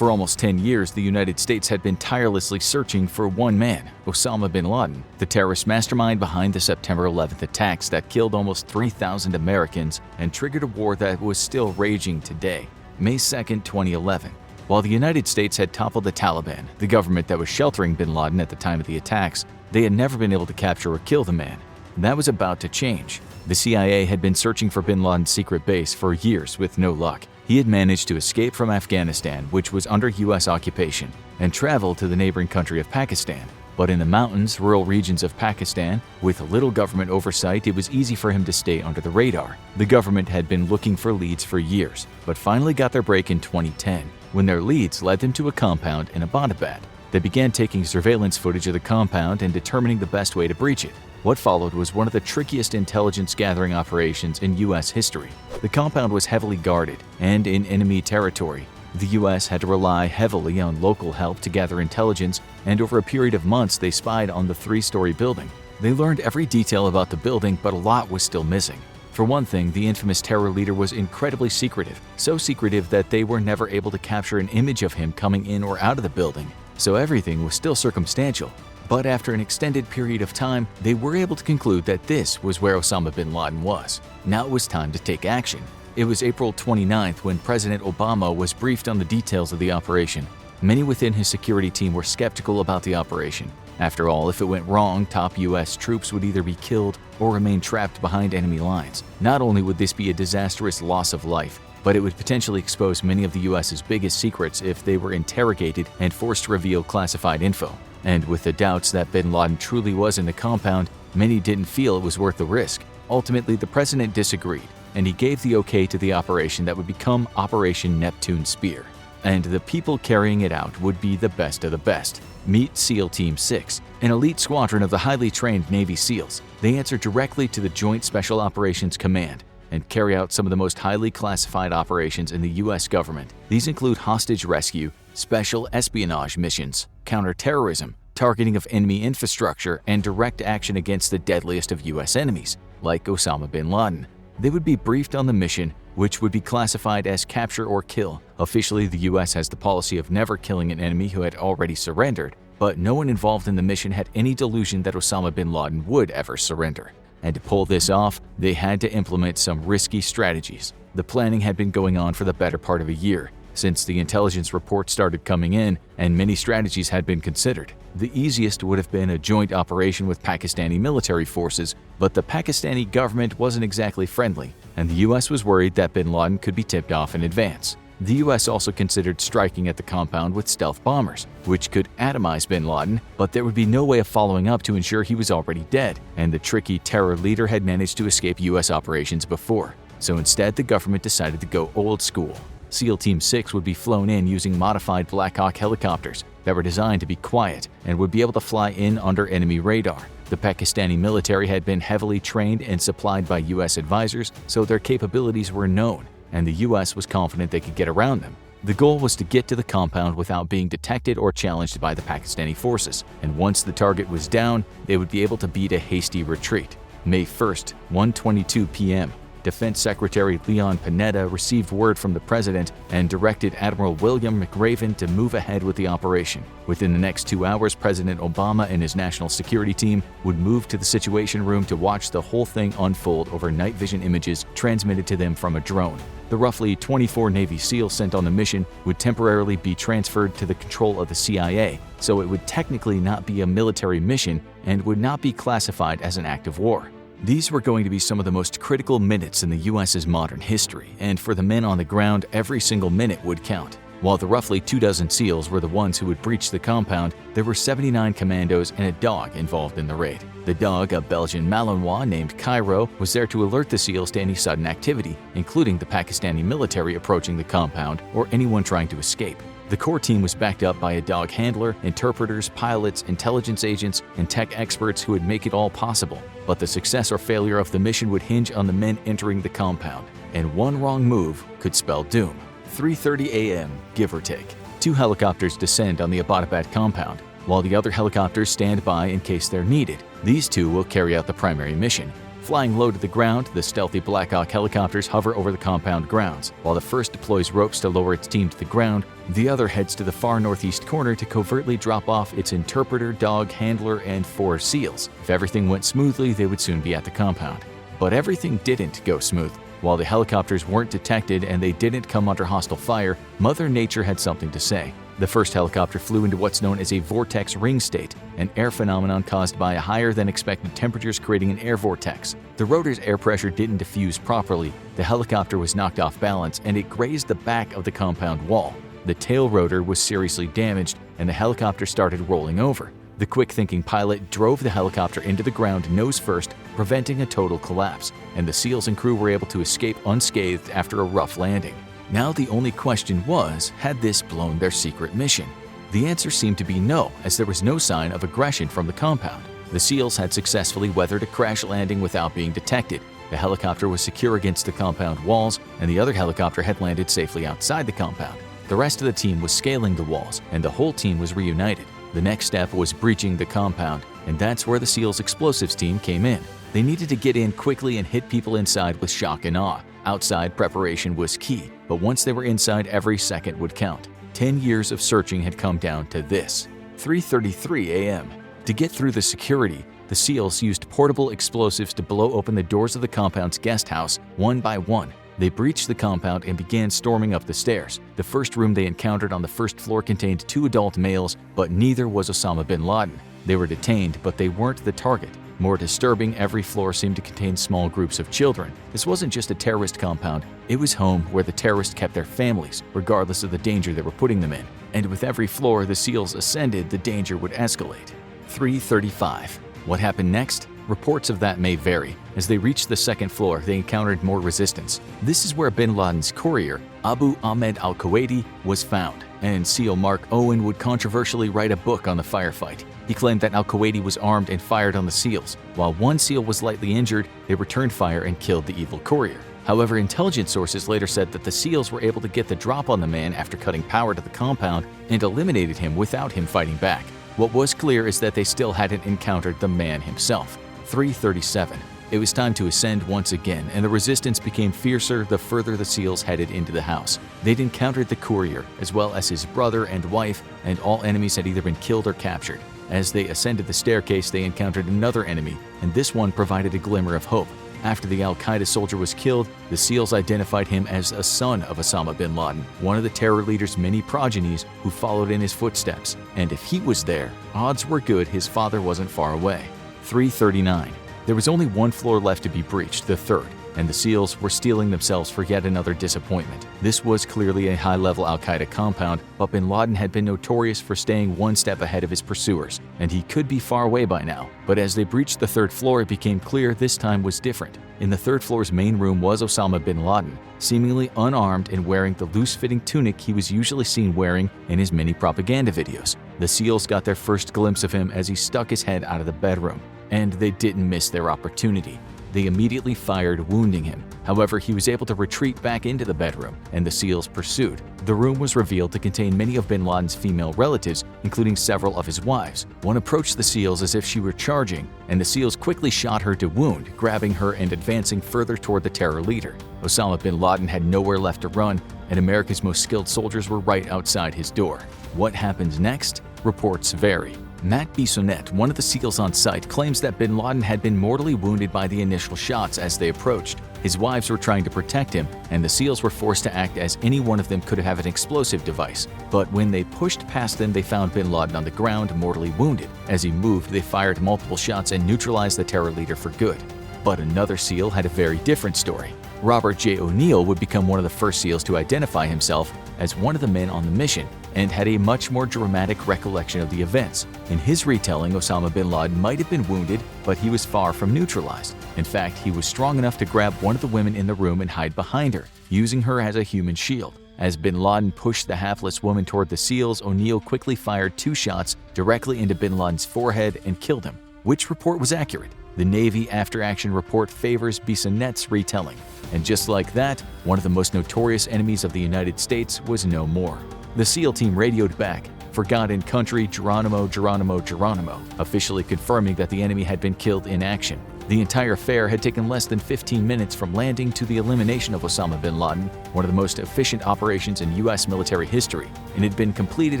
For almost 10 years, the United States had been tirelessly searching for one man, Osama bin Laden, the terrorist mastermind behind the September 11th attacks that killed almost 3,000 Americans and triggered a war that was still raging today. May 2, 2011. While the United States had toppled the Taliban, the government that was sheltering bin Laden at the time of the attacks, they had never been able to capture or kill the man. That was about to change. The CIA had been searching for bin Laden's secret base for years with no luck. He had managed to escape from Afghanistan, which was under U.S. occupation, and travel to the neighboring country of Pakistan. But in the mountains, rural regions of Pakistan, with little government oversight, it was easy for him to stay under the radar. The government had been looking for leads for years, but finally got their break in 2010, when their leads led them to a compound in Abbottabad. They began taking surveillance footage of the compound and determining the best way to breach it. What followed was one of the trickiest intelligence gathering operations in U.S. history. The compound was heavily guarded and in enemy territory. The U.S. had to rely heavily on local help to gather intelligence, and over a period of months they spied on the 3-story building. They learned every detail about the building, but a lot was still missing. For one thing, the infamous terror leader was incredibly secretive, so secretive that they were never able to capture an image of him coming in or out of the building, so everything was still circumstantial. But after an extended period of time, they were able to conclude that this was where Osama bin Laden was. Now it was time to take action. It was April 29th when President Obama was briefed on the details of the operation. Many within his security team were skeptical about the operation. After all, if it went wrong, top U.S. troops would either be killed or remain trapped behind enemy lines. Not only would this be a disastrous loss of life, but it would potentially expose many of the U.S.'s biggest secrets if they were interrogated and forced to reveal classified info. And with the doubts that bin Laden truly was in the compound, many didn't feel it was worth the risk. Ultimately, the president disagreed, and he gave the okay to the operation that would become Operation Neptune Spear. And the people carrying it out would be the best of the best. Meet SEAL Team 6, an elite squadron of the highly trained Navy SEALs. They answer directly to the Joint Special Operations Command and carry out some of the most highly classified operations in the U.S. government. These include hostage rescue, special espionage missions, counterterrorism, targeting of enemy infrastructure, and direct action against the deadliest of U.S. enemies, like Osama bin Laden. They would be briefed on the mission, which would be classified as capture or kill. Officially, the U.S. has the policy of never killing an enemy who had already surrendered, but no one involved in the mission had any delusion that Osama bin Laden would ever surrender. And to pull this off, they had to implement some risky strategies. The planning had been going on for the better part of a year, since the intelligence reports started coming in, and many strategies had been considered. The easiest would have been a joint operation with Pakistani military forces, but the Pakistani government wasn't exactly friendly, and the U.S. was worried that bin Laden could be tipped off in advance. The U.S. also considered striking at the compound with stealth bombers, which could atomize bin Laden, but there would be no way of following up to ensure he was already dead, and the tricky terror leader had managed to escape U.S. operations before. So instead, the government decided to go old school. SEAL Team 6 would be flown in using modified Black Hawk helicopters that were designed to be quiet and would be able to fly in under enemy radar. The Pakistani military had been heavily trained and supplied by U.S. advisors, so their capabilities were known, and the U.S. was confident they could get around them. The goal was to get to the compound without being detected or challenged by the Pakistani forces, and once the target was down, they would be able to beat a hasty retreat. May 1st, 1:22 p.m. Defense Secretary Leon Panetta received word from the president and directed Admiral William McRaven to move ahead with the operation. Within the next 2 hours, President Obama and his national security team would move to the Situation Room to watch the whole thing unfold over night vision images transmitted to them from a drone. The roughly 24 Navy SEALs sent on the mission would temporarily be transferred to the control of the CIA, so it would technically not be a military mission and would not be classified as an act of war. These were going to be some of the most critical minutes in the U.S.'s modern history, and for the men on the ground, every single minute would count. While the roughly 24 SEALs were the ones who would breach the compound, there were 79 commandos and a dog involved in the raid. The dog, a Belgian Malinois named Cairo, was there to alert the SEALs to any sudden activity, including the Pakistani military approaching the compound or anyone trying to escape. The core team was backed up by a dog handler, interpreters, pilots, intelligence agents, and tech experts who would make it all possible. But the success or failure of the mission would hinge on the men entering the compound, and one wrong move could spell doom. 3:30 a.m., give or take. 2 helicopters descend on the Abbottabad compound, while the other helicopters stand by in case they're needed. These 2 will carry out the primary mission. Flying low to the ground, the stealthy Black Hawk helicopters hover over the compound grounds. While the first deploys ropes to lower its team to the ground, the other heads to the far northeast corner to covertly drop off its interpreter, dog, handler, and 4 SEALs. If everything went smoothly, they would soon be at the compound. But everything didn't go smooth. While the helicopters weren't detected and they didn't come under hostile fire, Mother Nature had something to say. The first helicopter flew into what's known as a vortex ring state, an air phenomenon caused by a higher than expected temperatures creating an air vortex. The rotor's air pressure didn't diffuse properly, the helicopter was knocked off balance, and it grazed the back of the compound wall. The tail rotor was seriously damaged, and the helicopter started rolling over. The quick-thinking pilot drove the helicopter into the ground nose first, preventing a total collapse, and the SEALs and crew were able to escape unscathed after a rough landing. Now the only question was, had this blown their secret mission? The answer seemed to be no, as there was no sign of aggression from the compound. The SEALs had successfully weathered a crash landing without being detected. The helicopter was secure against the compound walls, and the other helicopter had landed safely outside the compound. The rest of the team was scaling the walls, and the whole team was reunited. The next step was breaching the compound, and that's where the SEALs explosives team came in. They needed to get in quickly and hit people inside with shock and awe. Outside preparation was key, but once they were inside, every second would count. 10 years of searching had come down to this. 3:33 a.m. To get through the security, the SEALs used portable explosives to blow open the doors of the compound's guest house one by one. They breached the compound and began storming up the stairs. The first room they encountered on the first floor contained 2 adult males, but neither was Osama bin Laden. They were detained, but they weren't the target. More disturbing, every floor seemed to contain small groups of children. This wasn't just a terrorist compound, it was home where the terrorists kept their families, regardless of the danger they were putting them in. And with every floor the SEALs ascended, the danger would escalate. 3:35. What happened next? Reports of that may vary. As they reached the second floor, they encountered more resistance. This is where bin Laden's courier, Abu Ahmed al-Kuwaiti, was found, and SEAL Mark Owen would controversially write a book on the firefight. He claimed that al-Kuwaiti was armed and fired on the SEALs. While one SEAL was lightly injured, they returned fire and killed the evil courier. However, intelligence sources later said that the SEALs were able to get the drop on the man after cutting power to the compound and eliminated him without him fighting back. What was clear is that they still hadn't encountered the man himself. 3:37. It was time to ascend once again, and the resistance became fiercer the further the SEALs headed into the house. They'd encountered the courier, as well as his brother and wife, and all enemies had either been killed or captured. As they ascended the staircase, they encountered another enemy, and this one provided a glimmer of hope. After the al-Qaeda soldier was killed, the SEALs identified him as a son of Osama bin Laden, one of the terror leader's many progenies who followed in his footsteps. And if he was there, odds were good his father wasn't far away. 3:39. There was only one floor left to be breached, the third, and the SEALs were steeling themselves for yet another disappointment. This was clearly a high-level al-Qaeda compound, but bin Laden had been notorious for staying one step ahead of his pursuers, and he could be far away by now. But as they breached the third floor, it became clear this time was different. In the third floor's main room was Osama bin Laden, seemingly unarmed and wearing the loose-fitting tunic he was usually seen wearing in his many propaganda videos. The SEALs got their first glimpse of him as he stuck his head out of the bedroom, and they didn't miss their opportunity. They immediately fired, wounding him. However, he was able to retreat back into the bedroom, and the SEALs pursued. The room was revealed to contain many of bin Laden's female relatives, including several of his wives. One approached the SEALs as if she were charging, and the SEALs quickly shot her to wound, grabbing her and advancing further toward the terror leader. Osama bin Laden had nowhere left to run, and America's most skilled soldiers were right outside his door. What happens next? Reports vary. Matt Bissonnette, one of the SEALs on site, claims that bin Laden had been mortally wounded by the initial shots as they approached. His wives were trying to protect him, and the SEALs were forced to act as any one of them could have an explosive device. But when they pushed past them, they found bin Laden on the ground, mortally wounded. As he moved, they fired multiple shots and neutralized the terror leader for good. But another SEAL had a very different story. Robert J. O'Neill would become one of the first SEALs to identify himself as one of the men on the mission, and had a much more dramatic recollection of the events. In his retelling, Osama bin Laden might have been wounded, but he was far from neutralized. In fact, he was strong enough to grab one of the women in the room and hide behind her, using her as a human shield. As bin Laden pushed the hapless woman toward the SEALs, O'Neill quickly fired 2 shots directly into bin Laden's forehead and killed him. Which report was accurate? The Navy after-action report favors Bissonnette's retelling. And just like that, one of the most notorious enemies of the United States was no more. The SEAL team radioed back, "Forgotten country, Geronimo, Geronimo, Geronimo," officially confirming that the enemy had been killed in action. The entire affair had taken less than 15 minutes from landing to the elimination of Osama bin Laden, one of the most efficient operations in U.S. military history, and had been completed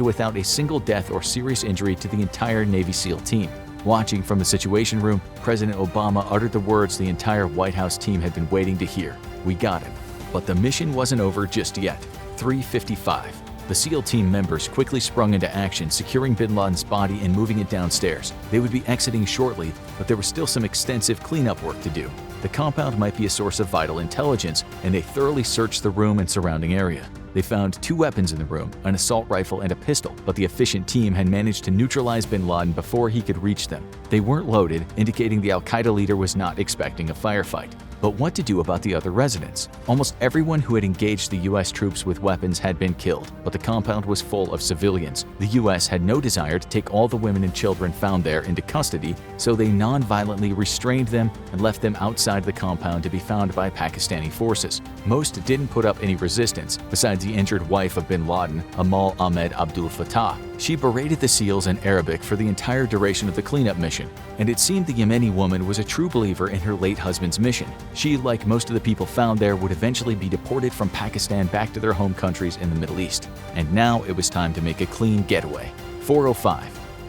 without a single death or serious injury to the entire Navy SEAL team. Watching from the Situation Room, President Obama uttered the words the entire White House team had been waiting to hear: "We got him." But the mission wasn't over just yet. 3:55. The SEAL team members quickly sprung into action, securing bin Laden's body and moving it downstairs. They would be exiting shortly, but there was still some extensive cleanup work to do. The compound might be a source of vital intelligence, and they thoroughly searched the room and surrounding area. They found 2 weapons in the room, an assault rifle and a pistol, but the efficient team had managed to neutralize bin Laden before he could reach them. They weren't loaded, indicating the al-Qaeda leader was not expecting a firefight. But what to do about the other residents? Almost everyone who had engaged the U.S. troops with weapons had been killed, but the compound was full of civilians. The U.S. had no desire to take all the women and children found there into custody, so they non-violently restrained them and left them outside the compound to be found by Pakistani forces. Most didn't put up any resistance, besides the injured wife of bin Laden, Amal Ahmed Abdul Fattah. She berated the SEALs in Arabic for the entire duration of the cleanup mission, and it seemed the Yemeni woman was a true believer in her late husband's mission. She, like most of the people found there, would eventually be deported from Pakistan back to their home countries in the Middle East. And now it was time to make a clean getaway. 4:05.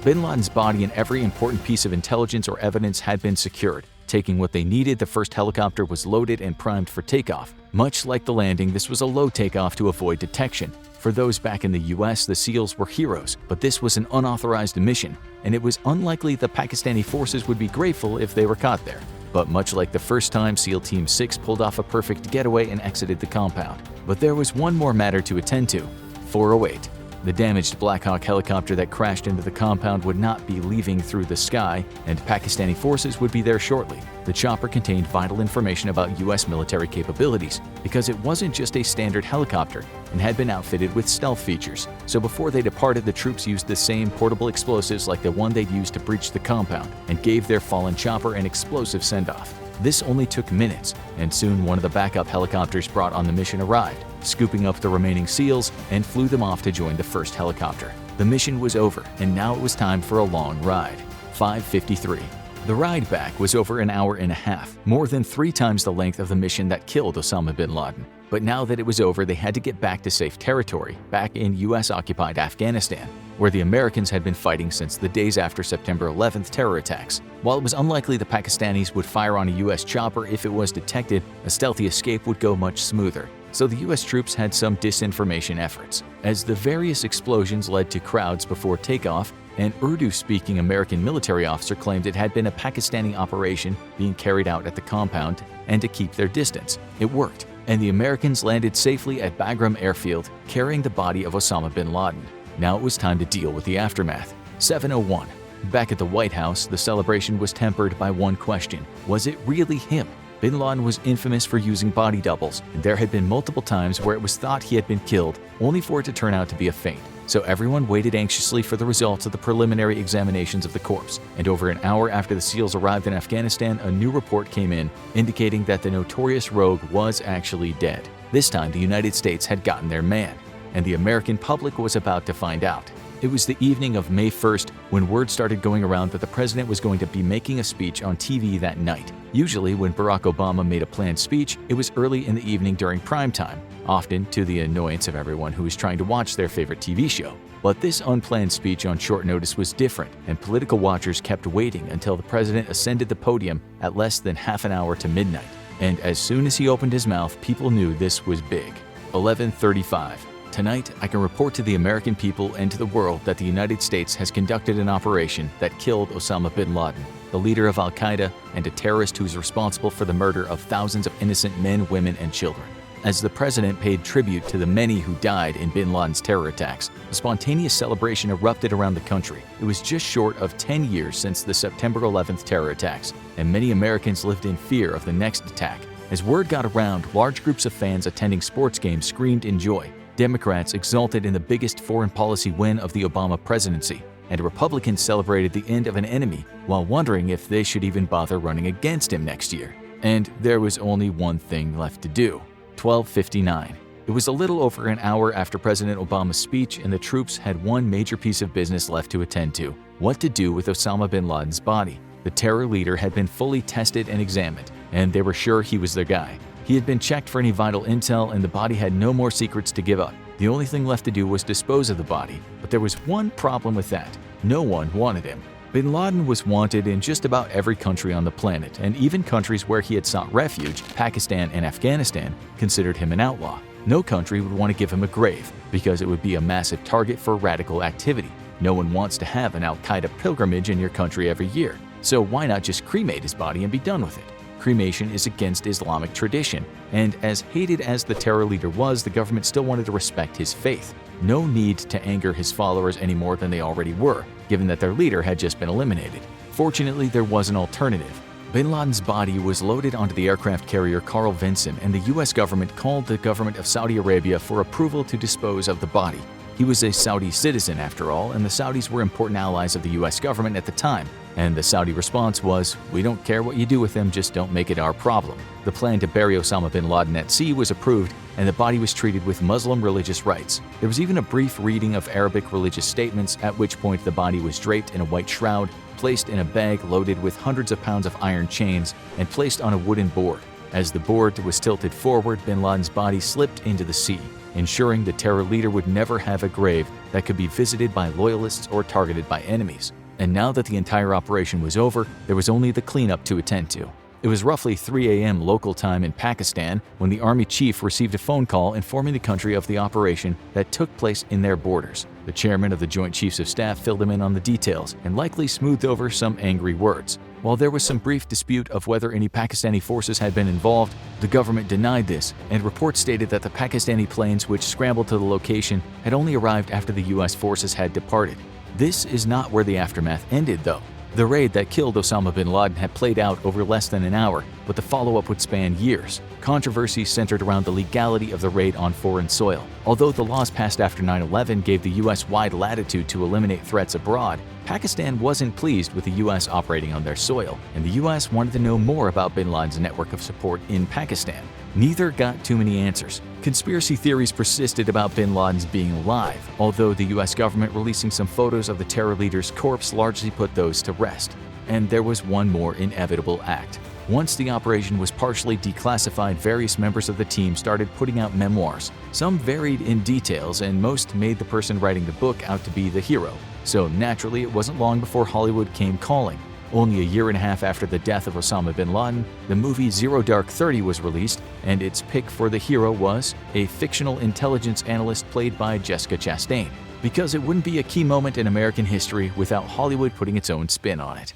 Bin Laden's body and every important piece of intelligence or evidence had been secured. Taking what they needed, the first helicopter was loaded and primed for takeoff. Much like the landing, this was a low takeoff to avoid detection. For those back in the US, the SEALs were heroes, but this was an unauthorized mission, and it was unlikely the Pakistani forces would be grateful if they were caught there. But much like the first time, SEAL Team 6 pulled off a perfect getaway and exited the compound. But there was one more matter to attend to. 4:08. The damaged Black Hawk helicopter that crashed into the compound would not be leaving through the sky, and Pakistani forces would be there shortly. The chopper contained vital information about U.S. military capabilities, because it wasn't just a standard helicopter and had been outfitted with stealth features. So before they departed, the troops used the same portable explosives like the one they'd used to breach the compound and gave their fallen chopper an explosive send-off. This only took minutes, and soon one of the backup helicopters brought on the mission arrived, scooping up the remaining SEALs and flew them off to join the first helicopter. The mission was over, and now it was time for a long ride. 5:53. The ride back was over an hour and a half, more than 3 times the length of the mission that killed Osama bin Laden. But now that it was over, they had to get back to safe territory, back in US-occupied Afghanistan, where the Americans had been fighting since the days after September 11th terror attacks. While it was unlikely the Pakistanis would fire on a US chopper if it was detected, a stealthy escape would go much smoother. So the US troops had some disinformation efforts. As the various explosions led to crowds before takeoff, an Urdu-speaking American military officer claimed it had been a Pakistani operation being carried out at the compound and to keep their distance. It worked, and the Americans landed safely at Bagram Airfield, carrying the body of Osama bin Laden. Now it was time to deal with the aftermath. 7:01. Back at the White House, the celebration was tempered by one question: was it really him? Bin Laden was infamous for using body doubles, and there had been multiple times where it was thought he had been killed, only for it to turn out to be a feint. So everyone waited anxiously for the results of the preliminary examinations of the corpse, and over an hour after the SEALs arrived in Afghanistan, a new report came in indicating that the notorious rogue was actually dead. This time, the United States had gotten their man, and the American public was about to find out. It was the evening of May 1st when word started going around that the president was going to be making a speech on TV that night. Usually, when Barack Obama made a planned speech, it was early in the evening during prime time, often to the annoyance of everyone who was trying to watch their favorite TV show. But this unplanned speech on short notice was different, and political watchers kept waiting until the president ascended the podium at less than half an hour to midnight. And as soon as he opened his mouth, people knew this was big. 11:35. Tonight, I can report to the American people and to the world that the United States has conducted an operation that killed Osama bin Laden, the leader of al-Qaeda and a terrorist who is responsible for the murder of thousands of innocent men, women, and children. As the president paid tribute to the many who died in bin Laden's terror attacks, a spontaneous celebration erupted around the country. It was just short of 10 years since the September 11th terror attacks, and many Americans lived in fear of the next attack. As word got around, large groups of fans attending sports games screamed in joy. Democrats exulted in the biggest foreign policy win of the Obama presidency, and Republicans celebrated the end of an enemy while wondering if they should even bother running against him next year. And there was only one thing left to do. 12:59. It was a little over an hour after President Obama's speech, and the troops had one major piece of business left to attend to: what to do with Osama bin Laden's body. The terror leader had been fully tested and examined, and they were sure he was their guy. He had been checked for any vital intel, and the body had no more secrets to give up. The only thing left to do was dispose of the body, but there was one problem with that. No one wanted him. Bin Laden was wanted in just about every country on the planet, and even countries where he had sought refuge, Pakistan and Afghanistan, considered him an outlaw. No country would want to give him a grave, because it would be a massive target for radical activity. No one wants to have an Al-Qaeda pilgrimage in your country every year, so why not just cremate his body and be done with it? Cremation is against Islamic tradition, and as hated as the terror leader was, the government still wanted to respect his faith. No need to anger his followers any more than they already were, given that their leader had just been eliminated. Fortunately, there was an alternative. Bin Laden's body was loaded onto the aircraft carrier Carl Vinson, and the U.S. government called the government of Saudi Arabia for approval to dispose of the body. He was a Saudi citizen after all, and the Saudis were important allies of the U.S. government at the time. And the Saudi response was, "We don't care what you do with him, just don't make it our problem." The plan to bury Osama bin Laden at sea was approved, and the body was treated with Muslim religious rites. There was even a brief reading of Arabic religious statements, at which point the body was draped in a white shroud, placed in a bag loaded with hundreds of pounds of iron chains, and placed on a wooden board. As the board was tilted forward, bin Laden's body slipped into the sea, ensuring the terror leader would never have a grave that could be visited by loyalists or targeted by enemies. And now that the entire operation was over, there was only the cleanup to attend to. It was roughly 3 a.m. local time in Pakistan when the army chief received a phone call informing the country of the operation that took place in their borders. The chairman of the Joint Chiefs of Staff filled him in on the details and likely smoothed over some angry words. While there was some brief dispute of whether any Pakistani forces had been involved, the government denied this, and reports stated that the Pakistani planes which scrambled to the location had only arrived after the U.S. forces had departed. This is not where the aftermath ended, though. The raid that killed Osama bin Laden had played out over less than an hour, but the follow-up would span years. Controversy centered around the legality of the raid on foreign soil. Although the laws passed after 9/11 gave the U.S. wide latitude to eliminate threats abroad, Pakistan wasn't pleased with the U.S. operating on their soil, and the U.S. wanted to know more about bin Laden's network of support in Pakistan. Neither got too many answers. Conspiracy theories persisted about bin Laden's being alive, although the U.S. government releasing some photos of the terror leader's corpse largely put those to rest. And there was one more inevitable act. Once the operation was partially declassified, various members of the team started putting out memoirs. Some varied in details, and most made the person writing the book out to be the hero. So naturally, it wasn't long before Hollywood came calling. Only a year and a half after the death of Osama bin Laden, the movie Zero Dark 30 was released, and its pick for the hero was a fictional intelligence analyst played by Jessica Chastain, because it wouldn't be a key moment in American history without Hollywood putting its own spin on it.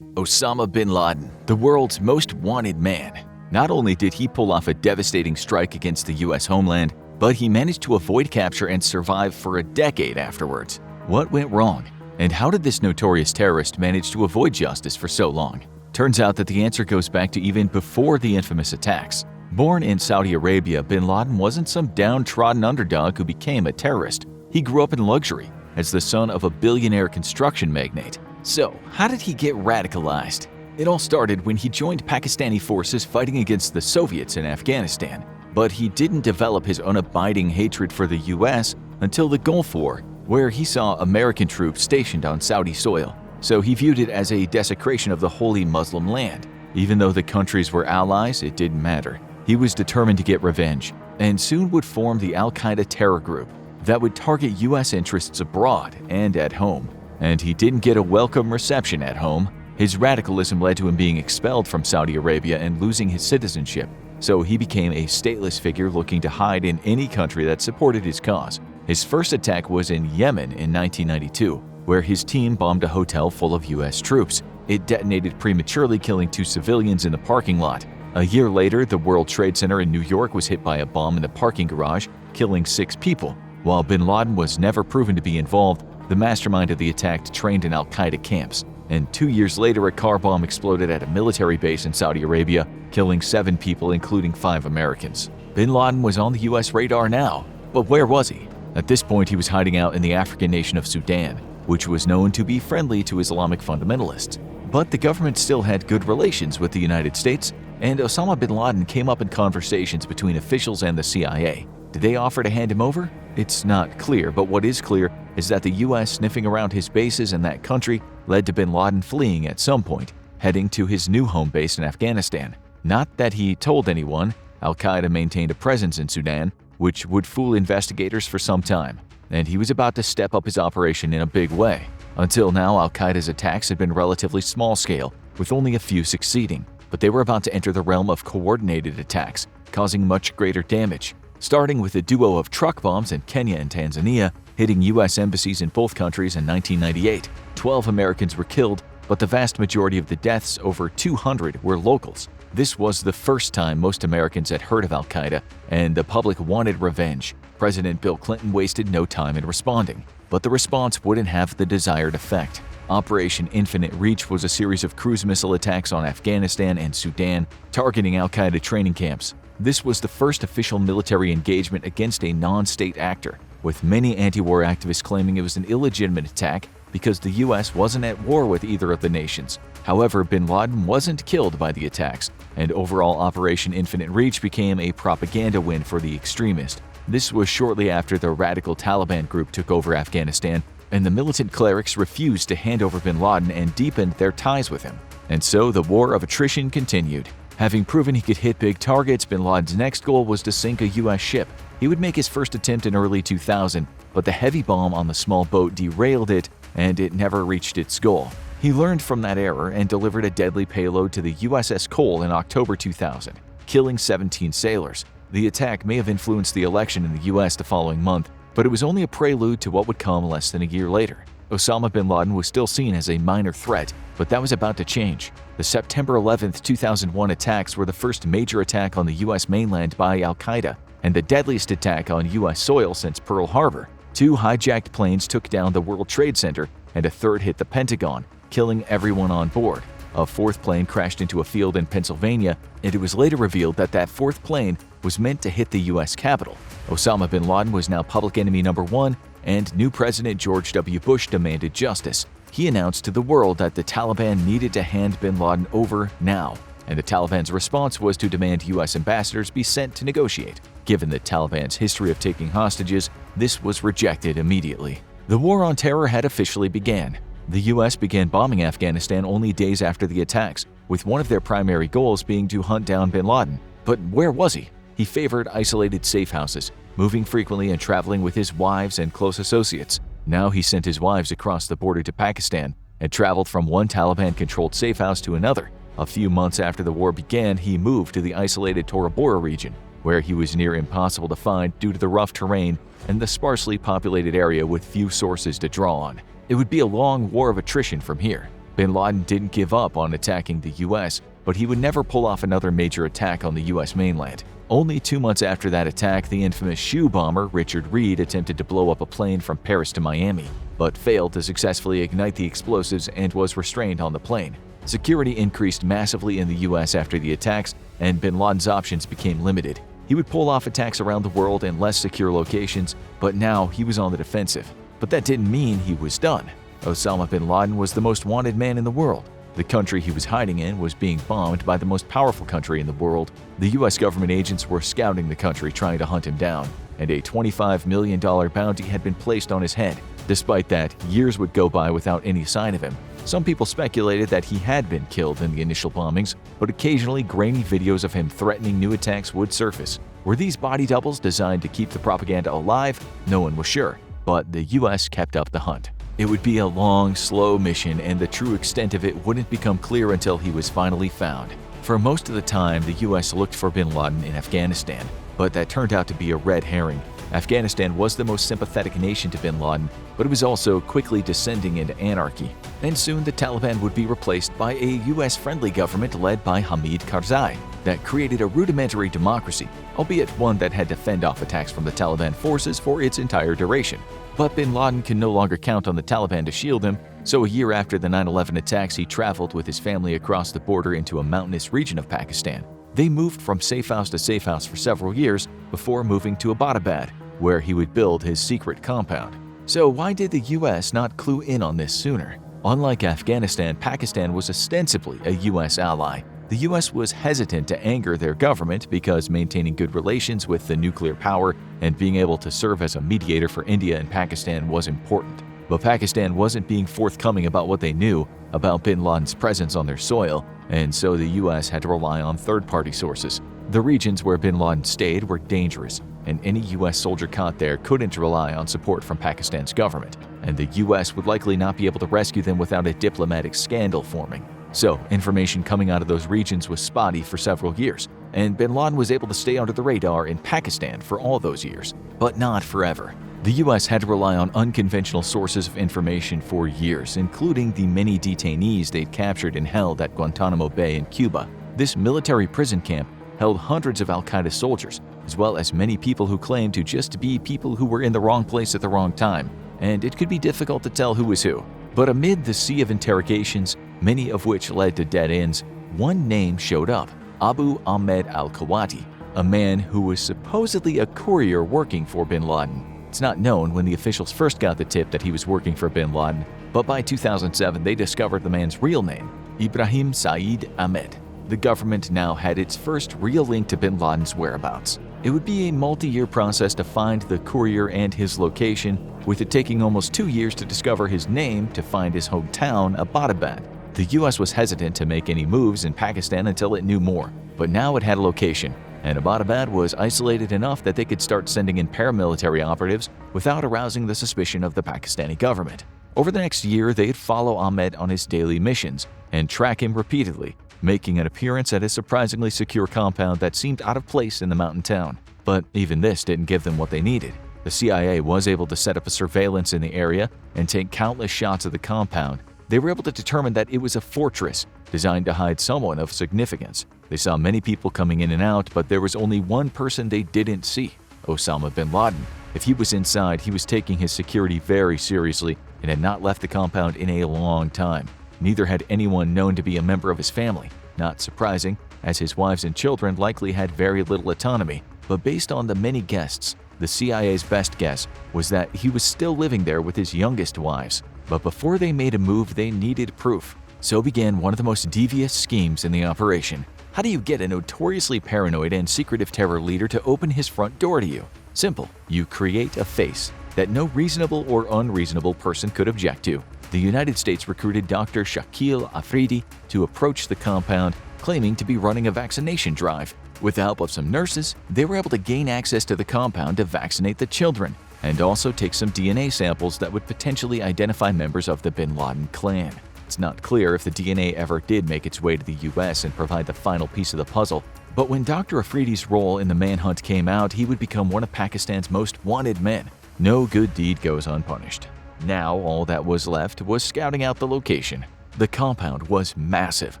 Osama bin Laden, the world's most wanted man. Not only did he pull off a devastating strike against the U.S. homeland, but he managed to avoid capture and survive for a decade afterwards. What went wrong? And how did this notorious terrorist manage to avoid justice for so long? Turns out that the answer goes back to even before the infamous attacks. Born in Saudi Arabia, bin Laden wasn't some downtrodden underdog who became a terrorist. He grew up in luxury as the son of a billionaire construction magnate. So, how did he get radicalized? It all started when he joined Pakistani forces fighting against the Soviets in Afghanistan. But he didn't develop his unabiding hatred for the US until the Gulf War, where he saw American troops stationed on Saudi soil. So he viewed it as a desecration of the holy Muslim land. Even though the countries were allies, it didn't matter. He was determined to get revenge, and soon would form the Al-Qaeda terror group that would target US interests abroad and at home. And he didn't get a welcome reception at home. His radicalism led to him being expelled from Saudi Arabia and losing his citizenship. So he became a stateless figure looking to hide in any country that supported his cause. His first attack was in Yemen in 1992, where his team bombed a hotel full of US troops. It detonated prematurely, killing 2 civilians in the parking lot. A year later, the World Trade Center in New York was hit by a bomb in the parking garage, killing 6 people. While bin Laden was never proven to be involved, the mastermind of the attack trained in Al-Qaeda camps. And 2 years later, a car bomb exploded at a military base in Saudi Arabia, killing 7 people, including 5 Americans. Bin Laden was on the US radar now, but where was he? At this point, he was hiding out in the African nation of Sudan, which was known to be friendly to Islamic fundamentalists. But the government still had good relations with the United States, and Osama bin Laden came up in conversations between officials and the CIA. Did they offer to hand him over? It's not clear, but what is clear is that the US sniffing around his bases in that country led to bin Laden fleeing at some point, heading to his new home base in Afghanistan. Not that he told anyone. Al-Qaeda maintained a presence in Sudan, which would fool investigators for some time, and he was about to step up his operation in a big way. Until now, Al-Qaeda's attacks had been relatively small-scale, with only a few succeeding, but they were about to enter the realm of coordinated attacks, causing much greater damage. Starting with a duo of truck bombs in Kenya and Tanzania, hitting U.S. embassies in both countries in 1998. 12 Americans were killed, but the vast majority of the deaths, over 200, were locals. This was the first time most Americans had heard of Al-Qaeda, and the public wanted revenge. President Bill Clinton wasted no time in responding, but the response wouldn't have the desired effect. Operation Infinite Reach was a series of cruise missile attacks on Afghanistan and Sudan, targeting Al-Qaeda training camps. This was the first official military engagement against a non-state actor, with many anti-war activists claiming it was an illegitimate attack because the U.S. wasn't at war with either of the nations. However, bin Laden wasn't killed by the attacks, and overall Operation Infinite Reach became a propaganda win for the extremist. This was shortly after the radical Taliban group took over Afghanistan, and the militant clerics refused to hand over bin Laden and deepened their ties with him. And so the war of attrition continued. Having proven he could hit big targets, bin Laden's next goal was to sink a U.S. ship. He would make his first attempt in early 2000, but the heavy bomb on the small boat derailed it, and it never reached its goal. He learned from that error and delivered a deadly payload to the USS Cole in October 2000, killing 17 sailors. The attack may have influenced the election in the U.S. the following month, but it was only a prelude to what would come less than a year later. Osama bin Laden was still seen as a minor threat, but that was about to change. The September 11, 2001 attacks were the first major attack on the U.S. mainland by Al-Qaeda, and the deadliest attack on U.S. soil since Pearl Harbor. 2 hijacked planes took down the World Trade Center, and a third hit the Pentagon, killing everyone on board. A 4th plane crashed into a field in Pennsylvania, and it was later revealed that that 4th plane was meant to hit the U.S. Capitol. Osama bin Laden was now public enemy number 1, and new President George W. Bush demanded justice. He announced to the world that the Taliban needed to hand bin Laden over now, and the Taliban's response was to demand U.S. ambassadors be sent to negotiate. Given the Taliban's history of taking hostages, this was rejected immediately. The war on terror had officially begun. The U.S. began bombing Afghanistan only days after the attacks, with one of their primary goals being to hunt down bin Laden. But where was he? He favored isolated safe houses, moving frequently and traveling with his wives and close associates. Now he sent his wives across the border to Pakistan and traveled from one Taliban-controlled safe house to another. A few months after the war began, he moved to the isolated Tora Bora region, where he was near impossible to find due to the rough terrain and the sparsely populated area with few sources to draw on. It would be a long war of attrition from here. Bin Laden didn't give up on attacking the U.S., but he would never pull off another major attack on the U.S. mainland. Only 2 months after that attack, the infamous shoe bomber Richard Reed attempted to blow up a plane from Paris to Miami, but failed to successfully ignite the explosives and was restrained on the plane. Security increased massively in the U.S. after the attacks, and bin Laden's options became limited. He would pull off attacks around the world in less secure locations, but now he was on the defensive. But that didn't mean he was done. Osama bin Laden was the most wanted man in the world. The country he was hiding in was being bombed by the most powerful country in the world. The U.S. government agents were scouting the country trying to hunt him down, and a $25 million bounty had been placed on his head. Despite that, years would go by without any sign of him. Some people speculated that he had been killed in the initial bombings, but occasionally grainy videos of him threatening new attacks would surface. Were these body doubles designed to keep the propaganda alive? No one was sure, but the U.S. kept up the hunt. It would be a long, slow mission, and the true extent of it wouldn't become clear until he was finally found. For most of the time, the U.S. looked for bin Laden in Afghanistan, but that turned out to be a red herring. Afghanistan was the most sympathetic nation to bin Laden, but it was also quickly descending into anarchy. And soon the Taliban would be replaced by a U.S.-friendly government led by Hamid Karzai that created a rudimentary democracy, albeit one that had to fend off attacks from the Taliban forces for its entire duration. But bin Laden can no longer count on the Taliban to shield him, so a year after the 9/11 attacks, he traveled with his family across the border into a mountainous region of Pakistan. They moved from safe house to safe house for several years before moving to Abbottabad, where he would build his secret compound. So why did the U.S. not clue in on this sooner? Unlike Afghanistan, Pakistan was ostensibly a U.S. ally. The US was hesitant to anger their government because maintaining good relations with the nuclear power and being able to serve as a mediator for India and Pakistan was important. But Pakistan wasn't being forthcoming about what they knew about bin Laden's presence on their soil, and so the US had to rely on third-party sources. The regions where bin Laden stayed were dangerous, and any US soldier caught there couldn't rely on support from Pakistan's government, and the US would likely not be able to rescue them without a diplomatic scandal forming. So, information coming out of those regions was spotty for several years, and bin Laden was able to stay under the radar in Pakistan for all those years, but not forever. The US had to rely on unconventional sources of information for years, including the many detainees they'd captured and held at Guantanamo Bay in Cuba. This military prison camp held hundreds of al-Qaeda soldiers, as well as many people who claimed to just be people who were in the wrong place at the wrong time, and it could be difficult to tell who was who. But amid the sea of interrogations, many of which led to dead ends, one name showed up: Abu Ahmed al-Kawati, a man who was supposedly a courier working for bin Laden. It's not known when the officials first got the tip that he was working for bin Laden, but by 2007 they discovered the man's real name, Ibrahim Saeed Ahmed. The government now had its first real link to bin Laden's whereabouts. It would be a multi-year process to find the courier and his location, with it taking almost 2 years to discover his name to find his hometown, Abbottabad. The US was hesitant to make any moves in Pakistan until it knew more, but now it had a location, and Abbottabad was isolated enough that they could start sending in paramilitary operatives without arousing the suspicion of the Pakistani government. Over the next year, they'd follow Ahmed on his daily missions and track him repeatedly, making an appearance at a surprisingly secure compound that seemed out of place in the mountain town. But even this didn't give them what they needed. The CIA was able to set up a surveillance in the area and take countless shots of the compound. They were able to determine that it was a fortress designed to hide someone of significance. They saw many people coming in and out, but there was only one person they didn't see: Osama bin Laden. If he was inside, he was taking his security very seriously and had not left the compound in a long time. Neither had anyone known to be a member of his family. Not surprising, as his wives and children likely had very little autonomy. But based on the many guests, the CIA's best guess was that he was still living there with his youngest wives. But before they made a move, they needed proof. So began one of the most devious schemes in the operation. How do you get a notoriously paranoid and secretive terror leader to open his front door to you? Simple. You create a face that no reasonable or unreasonable person could object to. The United States recruited Dr. Shakil Afridi to approach the compound, claiming to be running a vaccination drive. With the help of some nurses, they were able to gain access to the compound to vaccinate the children, and also take some DNA samples that would potentially identify members of the bin Laden clan. It's not clear if the DNA ever did make its way to the US and provide the final piece of the puzzle, but when Dr. Afridi's role in the manhunt came out, he would become one of Pakistan's most wanted men. No good deed goes unpunished. Now all that was left was scouting out the location. The compound was massive,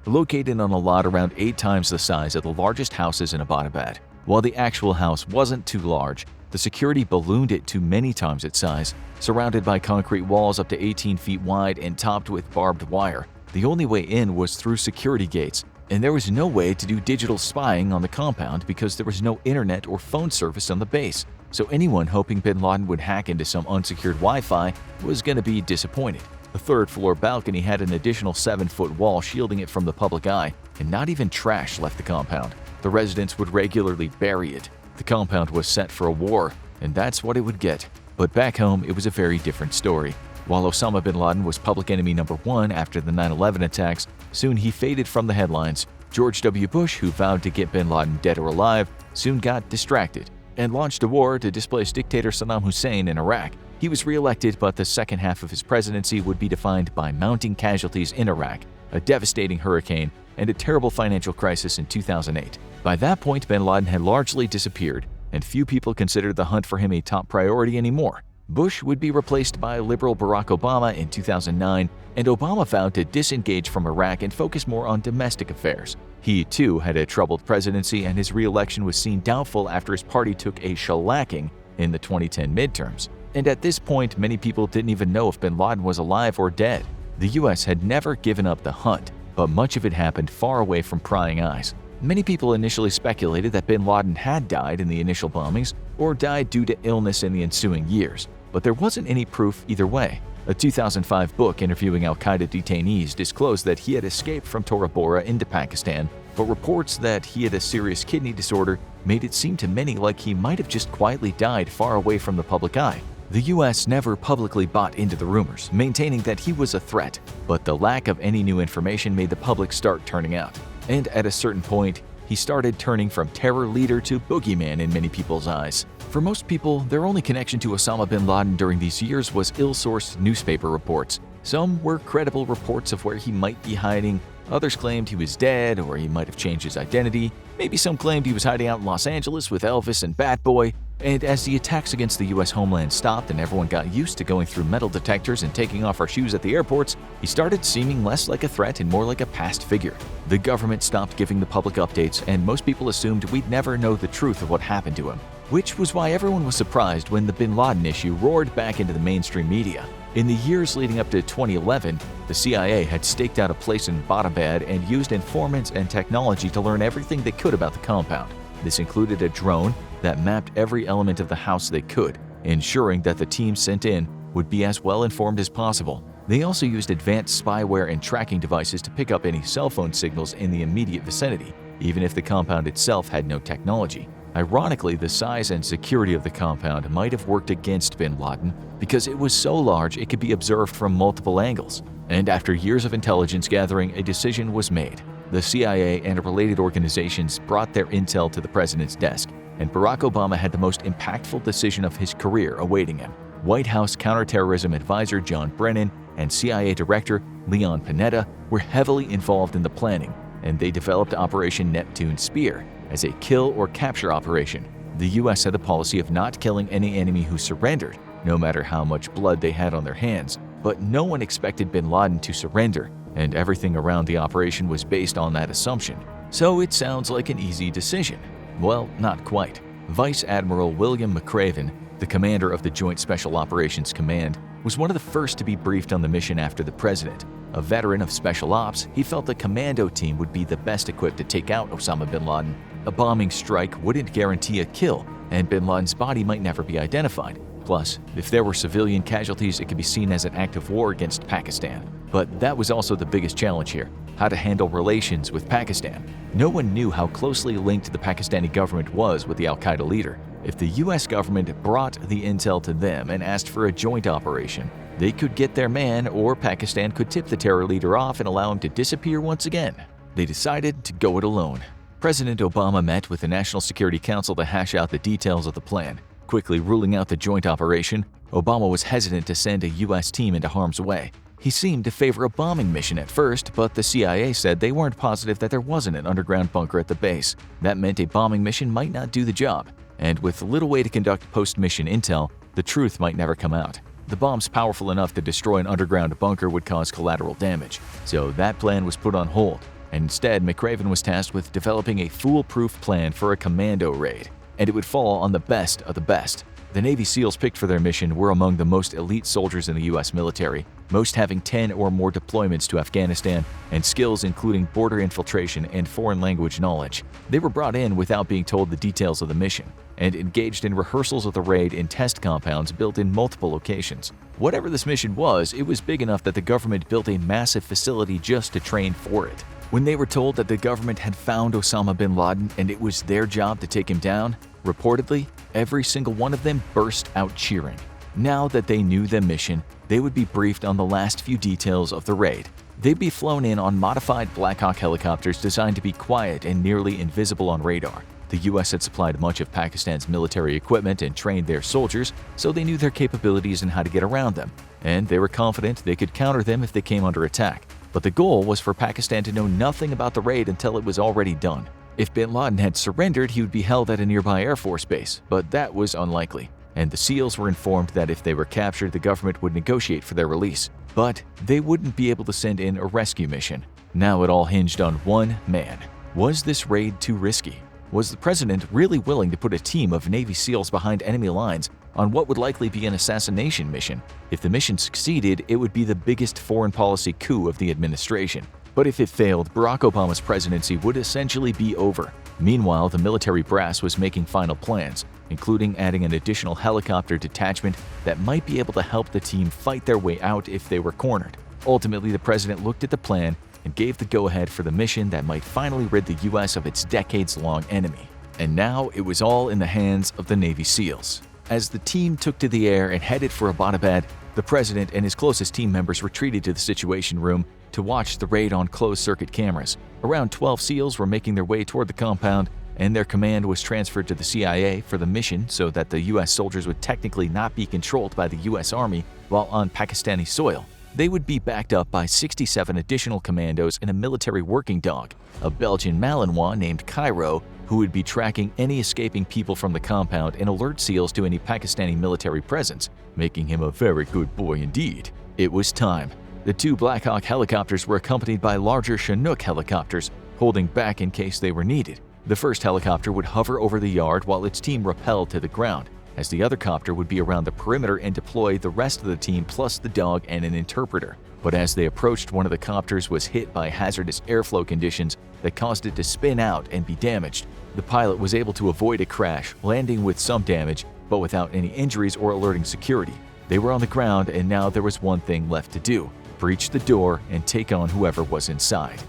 located on a lot around 8 times the size of the largest houses in Abbottabad. While the actual house wasn't too large, the security ballooned it to many times its size, surrounded by concrete walls up to 18 feet wide and topped with barbed wire. The only way in was through security gates, and there was no way to do digital spying on the compound because there was no internet or phone service on the base. So anyone hoping bin Laden would hack into some unsecured Wi-Fi was going to be disappointed. The third-floor balcony had an additional 7-foot wall shielding it from the public eye, and not even trash left the compound. The residents would regularly bury it. The compound was set for a war, and that's what it would get. But back home, it was a very different story. While Osama bin Laden was public enemy number 1 after the 9/11 attacks, soon he faded from the headlines. George W. Bush, who vowed to get bin Laden dead or alive, soon got distracted and launched a war to displace dictator Saddam Hussein in Iraq. He was re-elected, but the second half of his presidency would be defined by mounting casualties in Iraq, a devastating hurricane, and a terrible financial crisis in 2008. By that point, bin Laden had largely disappeared, and few people considered the hunt for him a top priority anymore. Bush would be replaced by liberal Barack Obama in 2009, and Obama vowed to disengage from Iraq and focus more on domestic affairs. He, too, had a troubled presidency, and his re-election was seen doubtful after his party took a shellacking in the 2010 midterms. And at this point, many people didn't even know if bin Laden was alive or dead. The US had never given up the hunt, but much of it happened far away from prying eyes. Many people initially speculated that bin Laden had died in the initial bombings or died due to illness in the ensuing years, but there wasn't any proof either way. A 2005 book interviewing al-Qaeda detainees disclosed that he had escaped from Tora Bora into Pakistan but reports that he had a serious kidney disorder made it seem to many like he might have just quietly died far away from the public eye. The US never publicly bought into the rumors, maintaining that he was a threat, but the lack of any new information made the public start turning out. And at a certain point, he started turning from terror leader to boogeyman in many people's eyes. For most people, their only connection to Osama bin Laden during these years was ill-sourced newspaper reports. Some were credible reports of where he might be hiding, others claimed he was dead or he might have changed his identity, maybe some claimed he was hiding out in Los Angeles with Elvis and Bat Boy. And as the attacks against the US homeland stopped and everyone got used to going through metal detectors and taking off our shoes at the airports, he started seeming less like a threat and more like a past figure. The government stopped giving the public updates, and most people assumed we'd never know the truth of what happened to him, which was why everyone was surprised when the bin Laden issue roared back into the mainstream media. In the years leading up to 2011, the CIA had staked out a place in Abbottabad and used informants and technology to learn everything they could about the compound. This included a drone that mapped every element of the house they could, ensuring that the team sent in would be as well informed as possible. They also used advanced spyware and tracking devices to pick up any cell phone signals in the immediate vicinity, even if the compound itself had no technology. Ironically, the size and security of the compound might have worked against bin Laden because it was so large it could be observed from multiple angles. And after years of intelligence gathering, a decision was made. The CIA and related organizations brought their intel to the president's desk, and Barack Obama had the most impactful decision of his career awaiting him. White House counterterrorism advisor John Brennan and CIA Director Leon Panetta were heavily involved in the planning, and they developed Operation Neptune Spear as a kill or capture operation. The US had the policy of not killing any enemy who surrendered, no matter how much blood they had on their hands. But no one expected bin Laden to surrender, and everything around the operation was based on that assumption. So it sounds like an easy decision. Well, not quite. Vice Admiral William McRaven, the commander of the Joint Special Operations Command, was one of the first to be briefed on the mission after the president. A veteran of special ops, he felt the commando team would be the best equipped to take out Osama bin Laden. A bombing strike wouldn't guarantee a kill, and bin Laden's body might never be identified. Plus, if there were civilian casualties, it could be seen as an act of war against Pakistan. But that was also the biggest challenge here: how to handle relations with Pakistan. No one knew how closely linked the Pakistani government was with the al-Qaeda leader. If the US government brought the intel to them and asked for a joint operation, they could get their man, or Pakistan could tip the terror leader off and allow him to disappear once again. They decided to go it alone. President Obama met with the National Security Council to hash out the details of the plan. Quickly ruling out the joint operation, Obama was hesitant to send a US team into harm's way. He seemed to favor a bombing mission at first, but the CIA said they weren't positive that there wasn't an underground bunker at the base. That meant a bombing mission might not do the job, and with little way to conduct post-mission intel, the truth might never come out. The bombs powerful enough to destroy an underground bunker would cause collateral damage, so that plan was put on hold, and instead McRaven was tasked with developing a foolproof plan for a commando raid, and it would fall on the best of the best. The Navy SEALs picked for their mission were among the most elite soldiers in the US military, most having 10 or more deployments to Afghanistan and skills including border infiltration and foreign language knowledge. They were brought in without being told the details of the mission and engaged in rehearsals of the raid in test compounds built in multiple locations. Whatever this mission was, it was big enough that the government built a massive facility just to train for it. When they were told that the government had found Osama bin Laden and it was their job to take him down, reportedly, every single one of them burst out cheering. Now that they knew the mission, they would be briefed on the last few details of the raid. They'd be flown in on modified Black Hawk helicopters designed to be quiet and nearly invisible on radar. The US had supplied much of Pakistan's military equipment and trained their soldiers, so they knew their capabilities and how to get around them, and they were confident they could counter them if they came under attack. But the goal was for Pakistan to know nothing about the raid until it was already done. If bin Laden had surrendered, he would be held at a nearby Air Force base, but that was unlikely. And the SEALs were informed that if they were captured, the government would negotiate for their release. But they wouldn't be able to send in a rescue mission. Now it all hinged on one man. Was this raid too risky? Was the president really willing to put a team of Navy SEALs behind enemy lines on what would likely be an assassination mission? If the mission succeeded, it would be the biggest foreign policy coup of the administration. But if it failed, Barack Obama's presidency would essentially be over. Meanwhile, the military brass was making final plans, including adding an additional helicopter detachment that might be able to help the team fight their way out if they were cornered. Ultimately, the president looked at the plan and gave the go-ahead for the mission that might finally rid the U.S. of its decades-long enemy. And now it was all in the hands of the Navy SEALs. As the team took to the air and headed for Abbottabad, the president and his closest team members retreated to the Situation Room to watch the raid on closed-circuit cameras. Around 12 SEALs were making their way toward the compound, and their command was transferred to the CIA for the mission so that the U.S. soldiers would technically not be controlled by the U.S. Army while on Pakistani soil. They would be backed up by 67 additional commandos and a military working dog, a Belgian Malinois named Cairo, who would be tracking any escaping people from the compound and alert SEALs to any Pakistani military presence, making him a very good boy indeed. It was time. The two Black Hawk helicopters were accompanied by larger Chinook helicopters, holding back in case they were needed. The first helicopter would hover over the yard while its team rappelled to the ground, as the other copter would be around the perimeter and deploy the rest of the team plus the dog and an interpreter. But as they approached, one of the copters was hit by hazardous airflow conditions that caused it to spin out and be damaged. The pilot was able to avoid a crash, landing with some damage, but without any injuries or alerting security. They were on the ground, and now there was one thing left to do: breach the door and take on whoever was inside.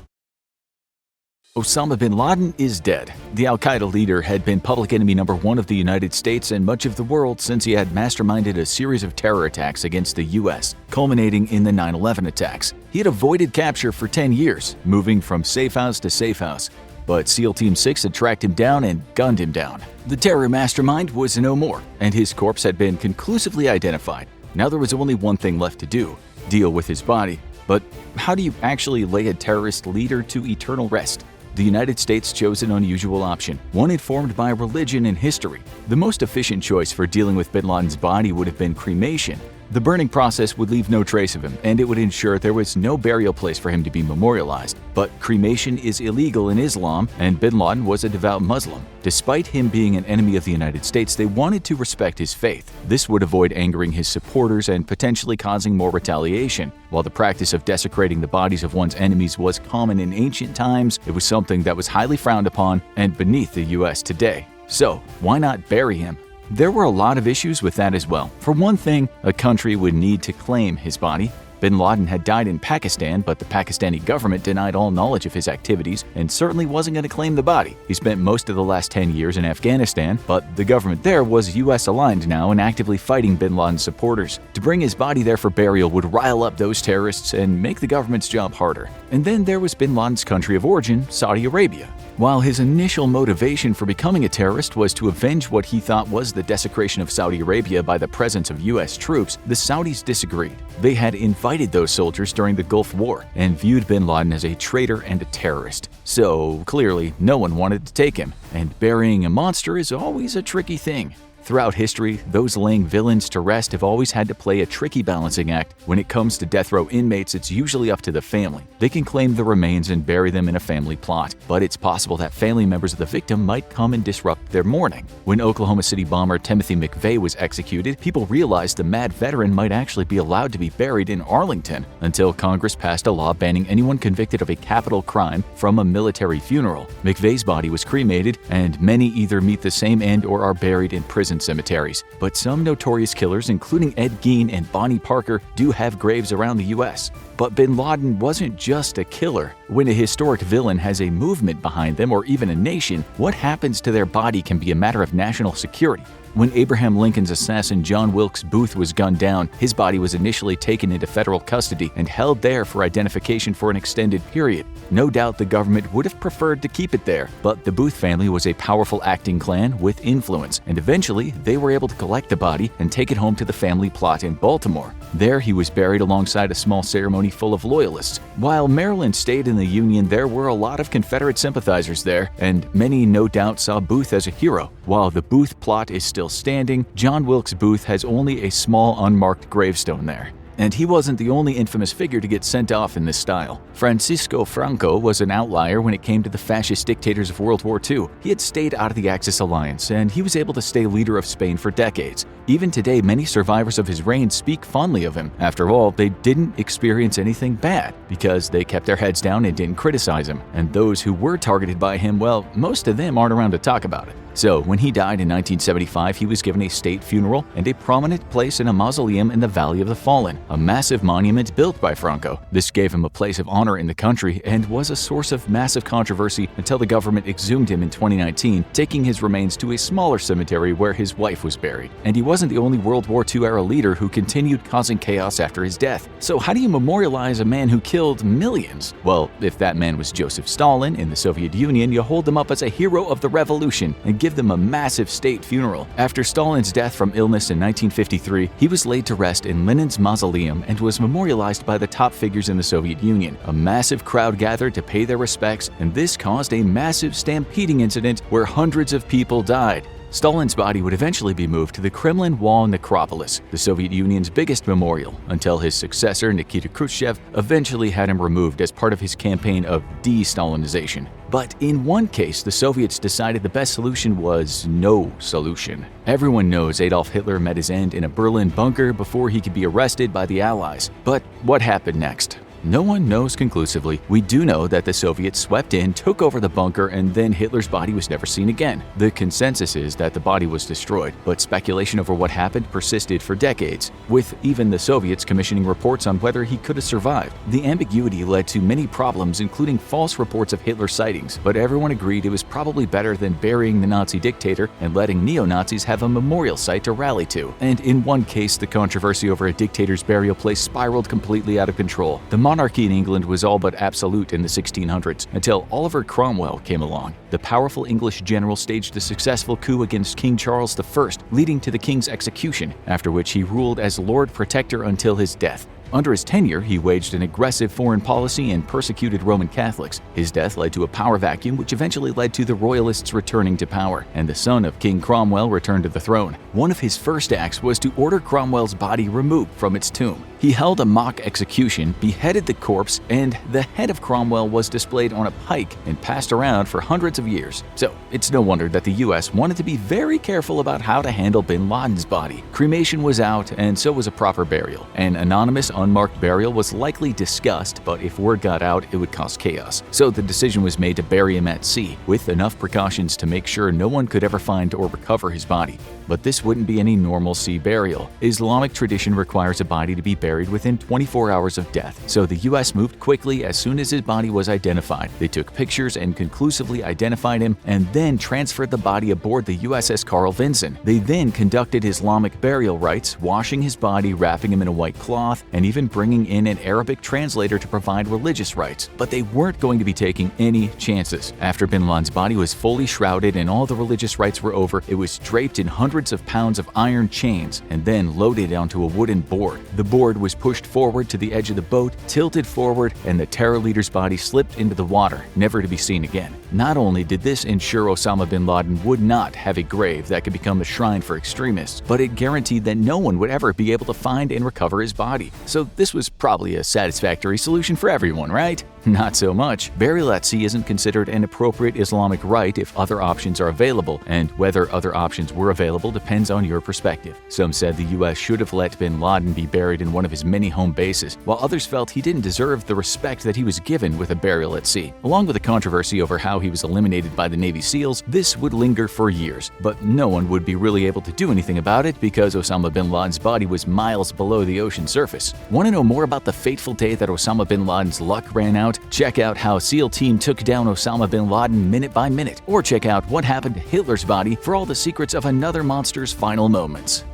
Osama bin Laden is dead. The al-Qaeda leader had been public enemy number one of the United States and much of the world since he had masterminded a series of terror attacks against the U.S., culminating in the 9/11 attacks. He had avoided capture for 10 years, moving from safe house to safe house. But SEAL Team 6 had tracked him down and gunned him down. The terror mastermind was no more, and his corpse had been conclusively identified. Now there was only one thing left to do: deal with his body. But how do you actually lay a terrorist leader to eternal rest? The United States chose an unusual option, one informed by religion and history. The most efficient choice for dealing with bin Laden's body would have been cremation. The burning process would leave no trace of him, and it would ensure there was no burial place for him to be memorialized. But cremation is illegal in Islam, and bin Laden was a devout Muslim. Despite him being an enemy of the United States, they wanted to respect his faith. This would avoid angering his supporters and potentially causing more retaliation. While the practice of desecrating the bodies of one's enemies was common in ancient times, it was something that was highly frowned upon and beneath the U.S. today. So, why not bury him? There were a lot of issues with that as well. For one thing, a country would need to claim his body. Bin Laden had died in Pakistan, but the Pakistani government denied all knowledge of his activities and certainly wasn't going to claim the body. He spent most of the last 10 years in Afghanistan, but the government there was US aligned now and actively fighting Bin Laden's supporters. To bring his body there for burial would rile up those terrorists and make the government's job harder. And then there was Bin Laden's country of origin, Saudi Arabia. While his initial motivation for becoming a terrorist was to avenge what he thought was the desecration of Saudi Arabia by the presence of US troops, the Saudis disagreed. They had invited those soldiers during the Gulf War and viewed bin Laden as a traitor and a terrorist. So clearly, no one wanted to take him, and burying a monster is always a tricky thing. Throughout history, those laying villains to rest have always had to play a tricky balancing act. When it comes to death row inmates, it's usually up to the family. They can claim the remains and bury them in a family plot, but it's possible that family members of the victim might come and disrupt their mourning. When Oklahoma City bomber Timothy McVeigh was executed, people realized the mad veteran might actually be allowed to be buried in Arlington until Congress passed a law banning anyone convicted of a capital crime from a military funeral. McVeigh's body was cremated, and many either meet the same end or are buried in prison cemeteries. But some notorious killers, including Ed Gein and Bonnie Parker, do have graves around the U.S. But bin Laden wasn't just a killer. When a historic villain has a movement behind them or even a nation, what happens to their body can be a matter of national security. When Abraham Lincoln's assassin John Wilkes Booth was gunned down, his body was initially taken into federal custody and held there for identification for an extended period. No doubt the government would have preferred to keep it there, but the Booth family was a powerful acting clan with influence, and eventually they were able to collect the body and take it home to the family plot in Baltimore. There he was buried alongside a small ceremony full of loyalists. While Maryland stayed in the Union, there were a lot of Confederate sympathizers there, and many no doubt saw Booth as a hero. While the Booth plot is still standing, John Wilkes Booth has only a small unmarked gravestone there. And he wasn't the only infamous figure to get sent off in this style. Francisco Franco was an outlier when it came to the fascist dictators of World War II. He had stayed out of the Axis alliance, and he was able to stay leader of Spain for decades. Even today, many survivors of his reign speak fondly of him. After all, they didn't experience anything bad, because they kept their heads down and didn't criticize him. And those who were targeted by him, well, most of them aren't around to talk about it. So when he died in 1975, he was given a state funeral and a prominent place in a mausoleum in the Valley of the Fallen, a massive monument built by Franco. This gave him a place of honor in the country and was a source of massive controversy until the government exhumed him in 2019, taking his remains to a smaller cemetery where his wife was buried. And he wasn't the only World War II-era leader who continued causing chaos after his death. So how do you memorialize a man who killed millions? Well, if that man was Joseph Stalin in the Soviet Union, you hold him up as a hero of the revolution and give them a massive state funeral. After Stalin's death from illness in 1953, he was laid to rest in Lenin's mausoleum and was memorialized by the top figures in the Soviet Union. A massive crowd gathered to pay their respects, and this caused a massive stampeding incident where hundreds of people died. Stalin's body would eventually be moved to the Kremlin Wall necropolis, the Soviet Union's biggest memorial, until his successor, Nikita Khrushchev, eventually had him removed as part of his campaign of de-Stalinization. But in one case, the Soviets decided the best solution was no solution. Everyone knows Adolf Hitler met his end in a Berlin bunker before he could be arrested by the Allies. But what happened next? No one knows conclusively. We do know that the Soviets swept in, took over the bunker, and then Hitler's body was never seen again. The consensus is that the body was destroyed, but speculation over what happened persisted for decades, with even the Soviets commissioning reports on whether he could have survived. The ambiguity led to many problems, including false reports of Hitler sightings, but everyone agreed it was probably better than burying the Nazi dictator and letting neo-Nazis have a memorial site to rally to. And in one case, the controversy over a dictator's burial place spiraled completely out of control. The monarchy in England was all but absolute in the 1600s until Oliver Cromwell came along. The powerful English general staged a successful coup against King Charles I, leading to the king's execution, after which he ruled as Lord Protector until his death. Under his tenure, he waged an aggressive foreign policy and persecuted Roman Catholics. His death led to a power vacuum, which eventually led to the Royalists returning to power, and the son of King Cromwell returned to the throne. One of his first acts was to order Cromwell's body removed from its tomb. He held a mock execution, beheaded the corpse, and the head of Cromwell was displayed on a pike and passed around for hundreds of years. So it's no wonder that the US wanted to be very careful about how to handle bin Laden's body. Cremation was out, and so was a proper burial. An anonymous, unmarked burial was likely discussed, but if word got out, it would cause chaos. So the decision was made to bury him at sea, with enough precautions to make sure no one could ever find or recover his body. But this wouldn't be any normal sea burial. Islamic tradition requires a body to be buried within 24 hours of death, so the US moved quickly as soon as his body was identified. They took pictures and conclusively identified him, and then transferred the body aboard the USS Carl Vinson. They then conducted Islamic burial rites, washing his body, wrapping him in a white cloth, and even bringing in an Arabic translator to provide religious rites. But they weren't going to be taking any chances. After bin Laden's body was fully shrouded and all the religious rites were over, it was draped in hundreds of pounds of iron chains and then loaded onto a wooden board. The board was pushed forward to the edge of the boat, tilted forward, and the terror leader's body slipped into the water, never to be seen again. Not only did this ensure Osama bin Laden would not have a grave that could become a shrine for extremists, but it guaranteed that no one would ever be able to find and recover his body. So this was probably a satisfactory solution for everyone, right? Not so much. Burial at sea isn't considered an appropriate Islamic rite if other options are available, and whether other options were available depends on your perspective. Some said the US should have let bin Laden be buried in one of his many home bases, while others felt he didn't deserve the respect that he was given with a burial at sea. Along with the controversy over how he was eliminated by the Navy SEALs, this would linger for years, but no one would be really able to do anything about it because Osama bin Laden's body was miles below the ocean surface. Want to know more about the fateful day that Osama bin Laden's luck ran out? Check out how SEAL Team took down Osama bin Laden minute by minute, or check out what happened to Hitler's body for all the secrets of another monster's final moments.